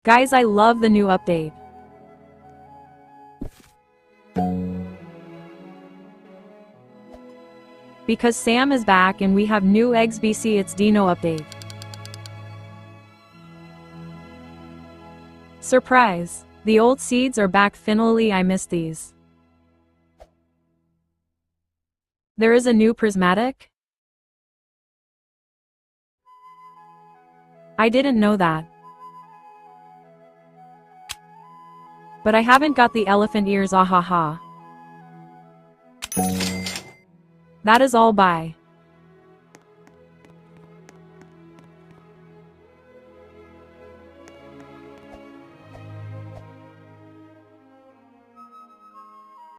Guys, I love the new update. Because Sam is back and we have new eggs BC, it's Dino update. Surprise! The old seeds are back finally, I miss these. There is a new prismatic? I didn't know that. But I haven't got the elephant ears, ahaha. That is all, bye.